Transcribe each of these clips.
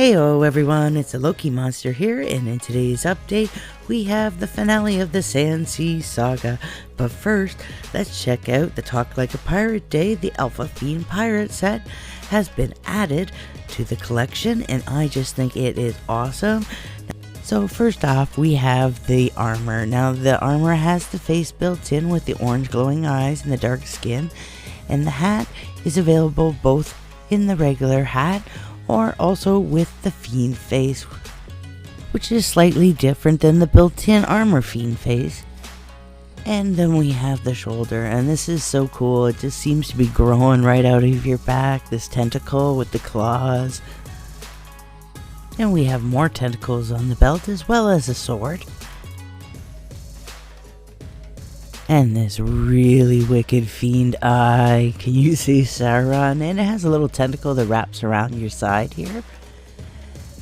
Heyo everyone, it's a Loki Monster here, and in today's update, we have the finale of the Sandsea Saga. But first, let's check out the Talk Like a Pirate Day. The Alpha Fiend Pirate set has been added to the collection, and I just think it is awesome. So first off, we have the armor. Now the armor has the face built in with the orange glowing eyes and the dark skin, and the hat is available both in the regular hat or also with the fiend face, which is slightly different than the built-in armor fiend face. And then we have the shoulder, and this is so cool. It just seems to be growing right out of your back, this tentacle with the claws. And we have more tentacles on the belt as well as a sword. And this really wicked fiend eye. Can you see Sauron? And it has a little tentacle that wraps around your side here.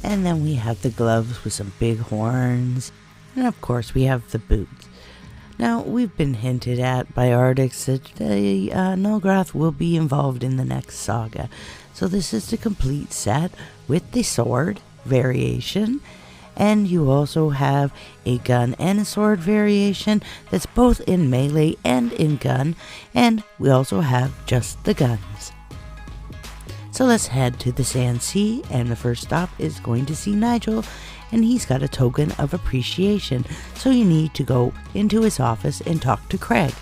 And then we have the gloves with some big horns. And of course we have the boots. Now we've been hinted at by artists that Nilgrath will be involved in the next saga. So this is the complete set with the sword variation. And you also have a gun and a sword variation that's both in melee and in gun. And we also have just the guns. So let's head to the Sandsea, and the first stop is going to see Nigel. And he's got a token of appreciation. So you need to go into his office and talk to Craig.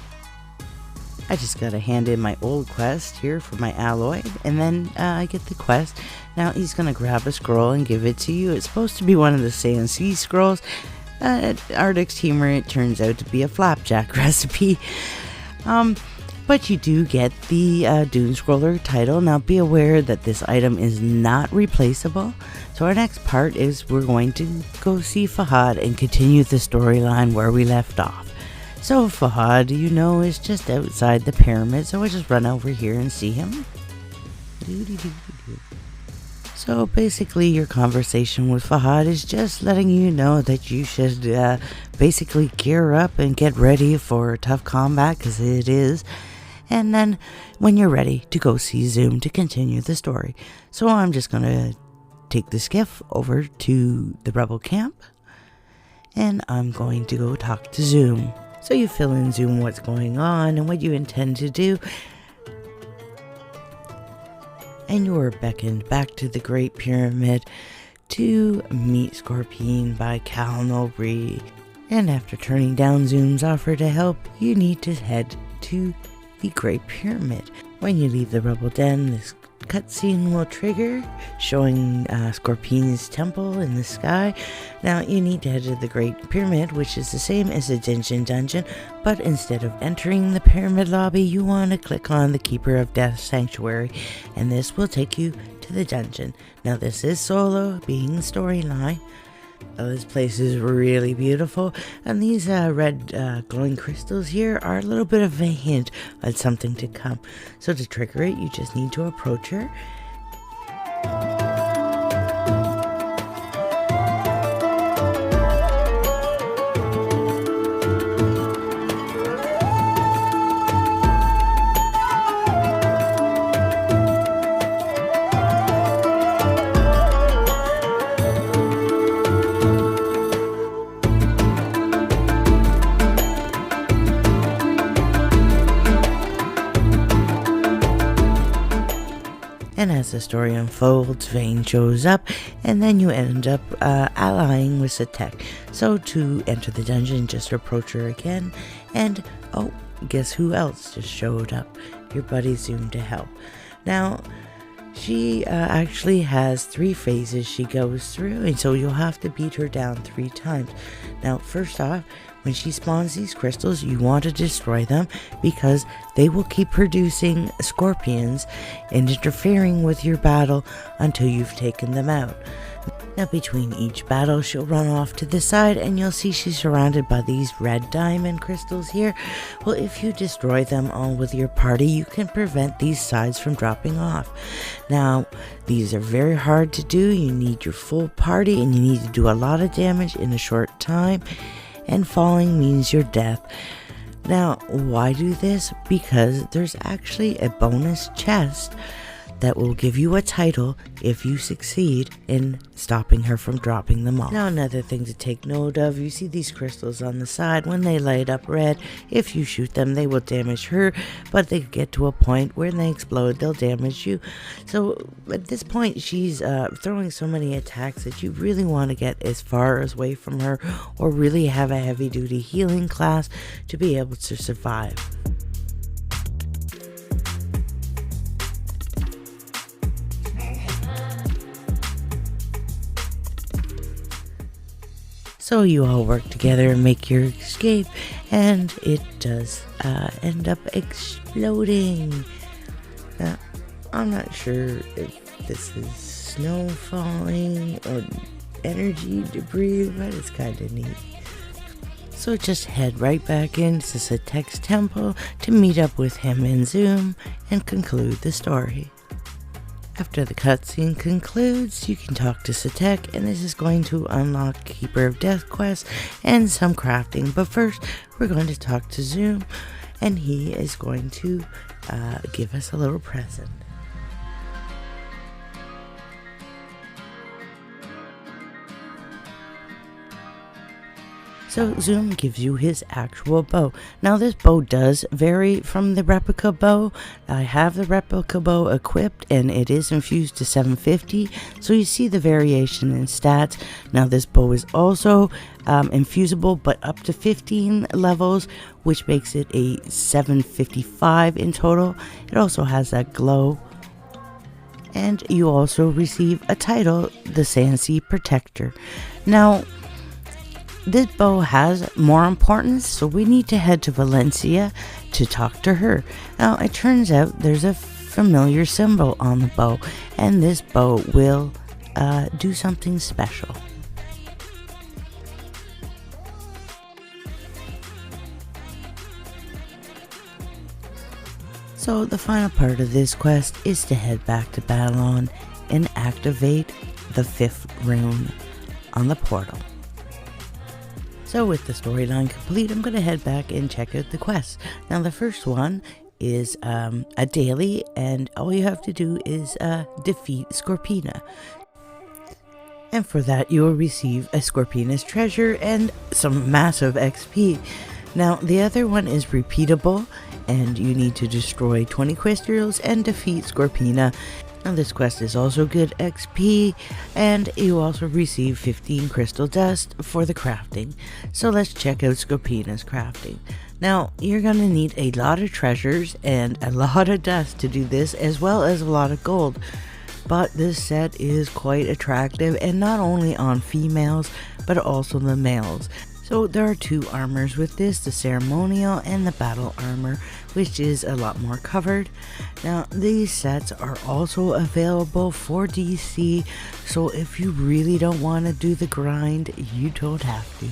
I just gotta hand in my old quest here for my alloy, and then I get the quest. Now he's gonna grab a scroll and give it to you. It's supposed to be one of the Sandsea scrolls. Arctic's humor, it turns out to be a flapjack recipe. But you do get the Dune Scroller title. Now be aware that this item is not replaceable. So our next part is we're going to go see Fahad and continue the storyline where we left off. So Fahad, you know, is just outside the pyramid, so I just run over here and see him. So basically your conversation with Fahad is just letting you know that you should basically gear up and get ready for tough combat, because it is. And then when you're ready to go see Zoom to continue the story. So I'm just going to take the skiff over to the rebel camp, and I'm going to go talk to Zoom. So you fill in Zoom what's going on and what you intend to do. And you are beckoned back to the Great Pyramid to meet Scorpion by Cal Nobry. And after turning down Zoom's offer to help, you need to head to the Great Pyramid. When you leave the Rebel Den, this cutscene will trigger, showing Scorpion's temple in the sky. Now you need to head to the Great Pyramid, which is the same as the dungeon, but instead of entering the pyramid lobby, you want to click on the Keeper of Death Sanctuary, and this will take you to the dungeon. Now this is solo, being the storyline. This place is really beautiful, and these red glowing crystals here are a little bit of a hint at something to come. So to trigger it, you just need to approach her. And as the story unfolds, Vane shows up, and then you end up allying with Satek. So to enter the dungeon, just approach her again, and oh, guess who else just showed up? Your buddy Zoom to help. Now, she actually has 3 phases she goes through, and so you'll have to beat her down 3 times. Now, first off, when she spawns these crystals, you want to destroy them because they will keep producing scorpions and interfering with your battle until you've taken them out. Now between each battle, she'll run off to the side, and you'll see she's surrounded by these red diamond crystals here. Well, if you destroy them all with your party, you can prevent these sides from dropping off. Now, these are very hard to do. You need your full party, and you need to do a lot of damage in a short time. And falling means your death. Now, why do this? Because there's actually a bonus chest that will give you a title if you succeed in stopping her from dropping them all. Now another thing to take note of, you see these crystals on the side. When they light up red, if you shoot them they will damage her, but they get to a point where they explode, they'll damage you. So at this point she's throwing so many attacks that you really want to get as far away from her, or really have a heavy duty healing class to be able to survive. So you all work together and make your escape, and it does end up exploding. Now, I'm not sure if this is snow falling or energy debris, but it's kind of neat. So just head right back into Satek's temple to meet up with him in Zoom and conclude the story. After the cutscene concludes, you can talk to Satek, and this is going to unlock Keeper of Death quests and some crafting. But first, we're going to talk to Zoom, and he is going to give us a little present. So Zoom gives you his actual bow. Now this bow does vary from the replica bow. I have the replica bow equipped and it is infused to 750. So you see the variation in stats. Now this bow is also infusible, but up to 15 levels, which makes it a 755 in total. It also has that glow. And you also receive a title, the Sandsea Protector. Now, this bow has more importance, so we need to head to Valencia to talk to her. Now, it turns out there's a familiar symbol on the bow, and this bow will do something special. So the final part of this quest is to head back to Babylon and activate the 5th rune on the portal. So with the storyline complete, I'm going to head back and check out the quests. Now the first one is a daily, and all you have to do is defeat Scorpina. And for that you will receive a Scorpina's treasure and some massive XP. Now the other one is repeatable, and you need to destroy 20 crystals and defeat Scorpina. Now this quest is also good XP, and you also receive 15 crystal dust for the crafting. So let's check out Scorpina's crafting. Now you're going to need a lot of treasures and a lot of dust to do this, as well as a lot of gold. But this set is quite attractive, and not only on females but also the males. So there are two armors with this, the ceremonial and the battle armor, which is a lot more covered. Now these sets are also available for DC, so if you really don't want to do the grind, you don't have to,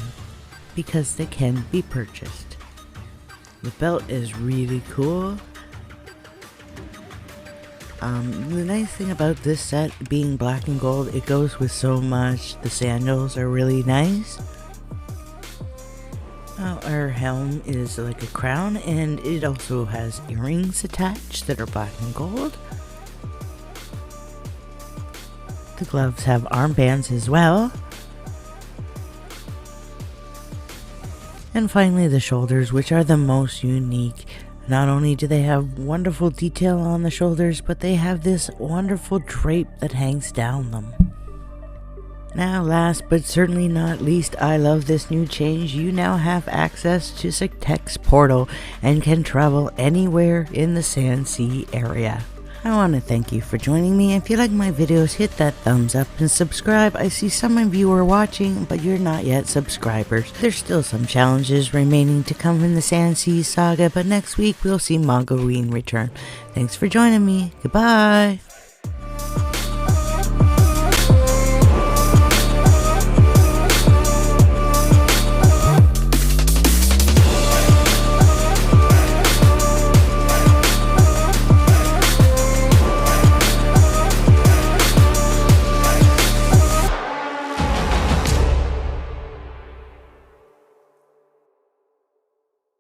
because they can be purchased. The belt is really cool. The nice thing about this set being black and gold, it goes with so much. The sandals are really nice. Our helm is like a crown, and it also has earrings attached that are black and gold. The gloves have armbands as well. And finally the shoulders, which are the most unique. Not only do they have wonderful detail on the shoulders, but they have this wonderful drape that hangs down them. Now last but certainly not least, I love this new change. You now have access to Satek's portal and can travel anywhere in the Sandsea area. I want to thank you for joining me. If you like my videos, hit that thumbs up and subscribe. I see some of you are watching, but you're not yet subscribers. There's still some challenges remaining to come in the Sandsea Saga, but next week we'll see Mogwai return. Thanks for joining me. Goodbye.